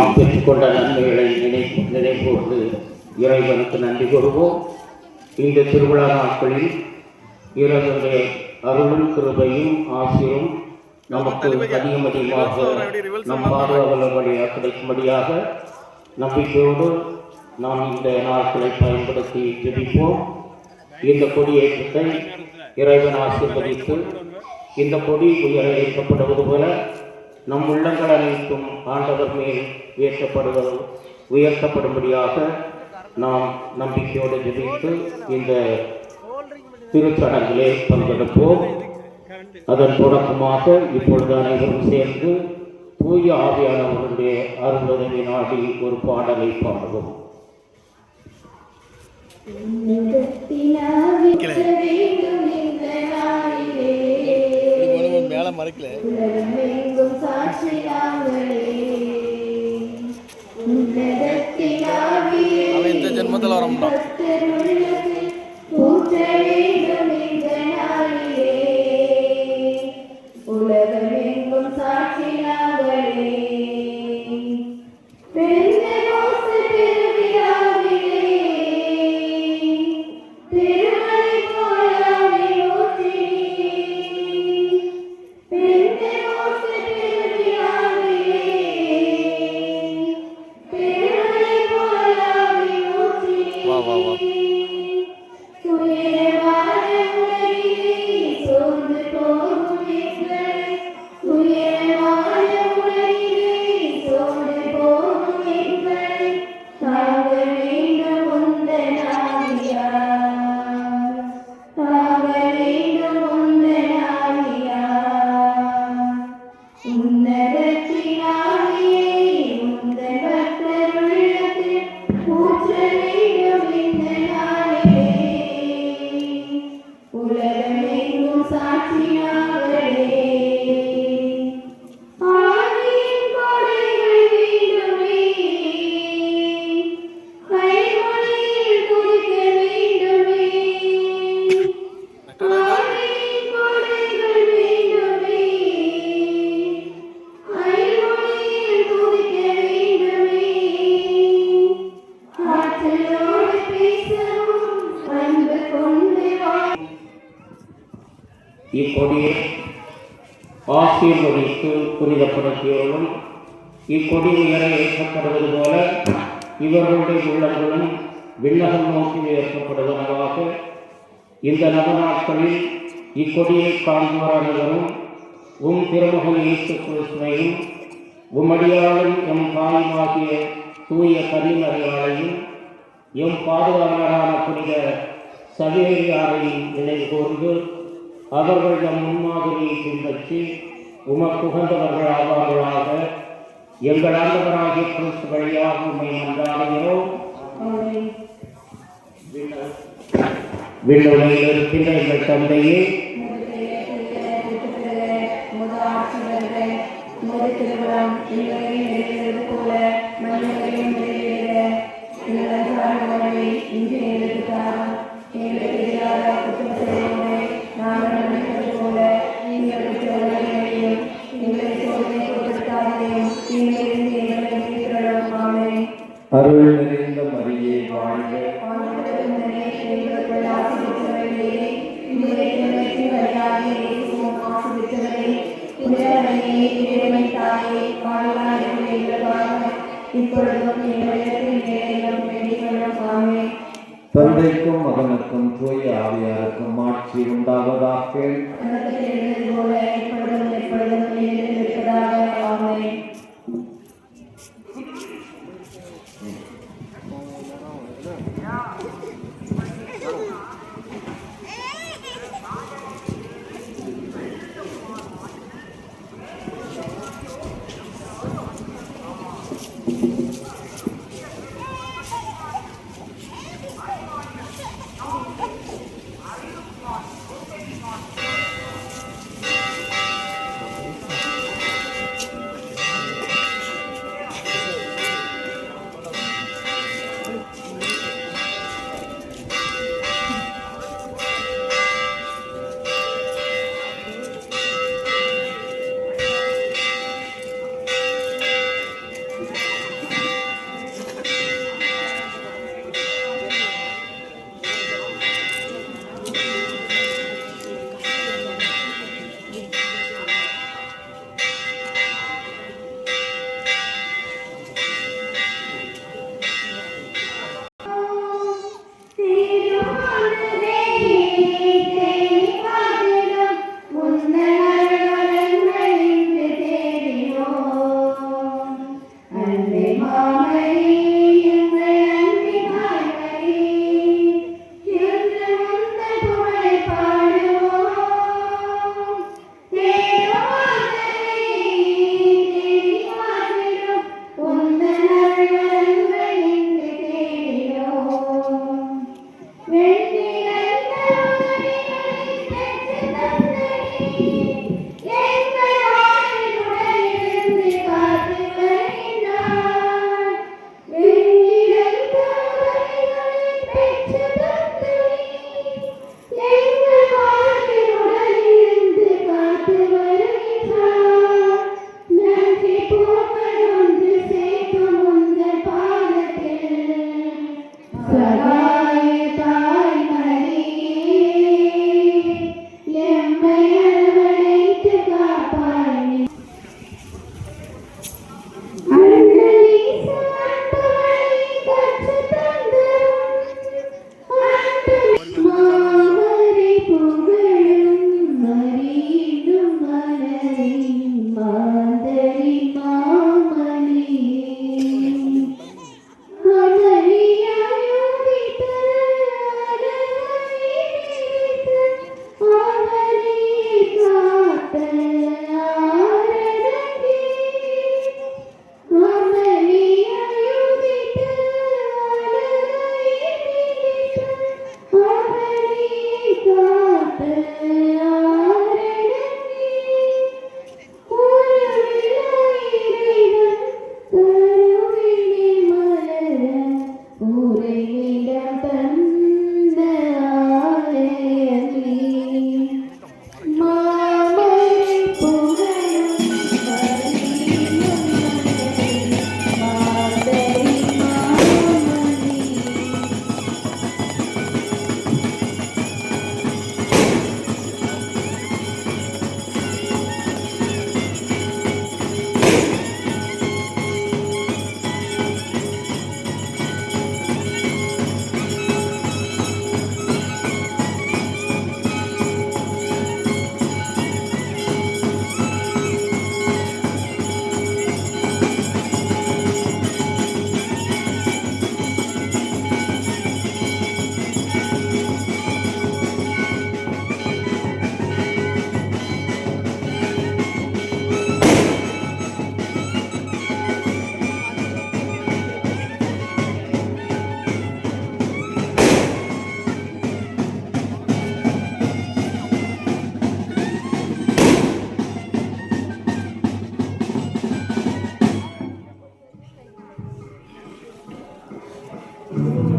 நாம் பெற்றுக்கொண்ட நன்மைகளை நினைப்போடு இறைவனுக்கு நன்றி கூறுவோம். இந்த திருவிழா நாட்களில் இறைவனுடைய அருளும் கிருபையும் ஆசிரும் நமக்கு அதிகமாக நம் பாதுகாவலர்களியாக கிடைக்கும்படியாக நம்பிக்கையோடு நாம் இந்த நாட்களை பயன்படுத்தி ஜெபிப்போம். இந்த கொடியேற்றத்தை இறைவன் ஆசீர்வதித்து இந்த கொடி ஏற்றப்படுவது போல நம் உள்ளங்கள் அனைத்தும் ஆண்டவர் மேல் உயர்த்தப்படும்படியாக நாம் நம்பிக்கையோடு ஜெபித்து இந்த திருச்சடங்கிலே பங்கெடுப்போம். அதன் தொடக்கமாக இப்பொழுது அனைவரும் சேர்ந்து தூய ஆவியானவருடைய அருளுதவி நாடி ஒரு பாடலை பாடுவோம். மேல மறைக்கல அவன் இந்த ஜென்மத்தில் வர முடியும். இக்கொடியை ஆசீர்வதித்து புனிதப்படுத்தியவர்களும் இக்கொடி உயர ஏற்றப்படுவது போல இவர்களுடைய உள்ளங்களும் விண்ணகம் நோக்கி உயர்த்தப்படுவதாக இந்த நவநாட்களில் இக்கொடியை காண்போர் அனைவரும் திருமகன் இயேசு கிறிஸ்துவையும் அடியாளும் எம் தாயுமாகிய தூய கன்னிமரியாளையும் எம் பாதுகாவலரான புனித சவேரியாரையும் நினைவு கூர்ந்து அவர்கள் நம் முன்மாதிரியை பின்பற்றி உமக்குகந்தவர்கள் ஆவார்களாக. எங்கள் ஆண்டவராகிய கிறிஸ்து வழியாக உம்மை மன்றாடுகிறோம். விண்ணுலகில் இருக்கின்ற எங்கள் தந்தையே, அருள் நிறைந்த மரியே வாழ்க. தந்தைக்கும் மகனுக்கும் தூய ஆவியாருக்கும் ஆட்சி உண்டாவதாக. ஓகே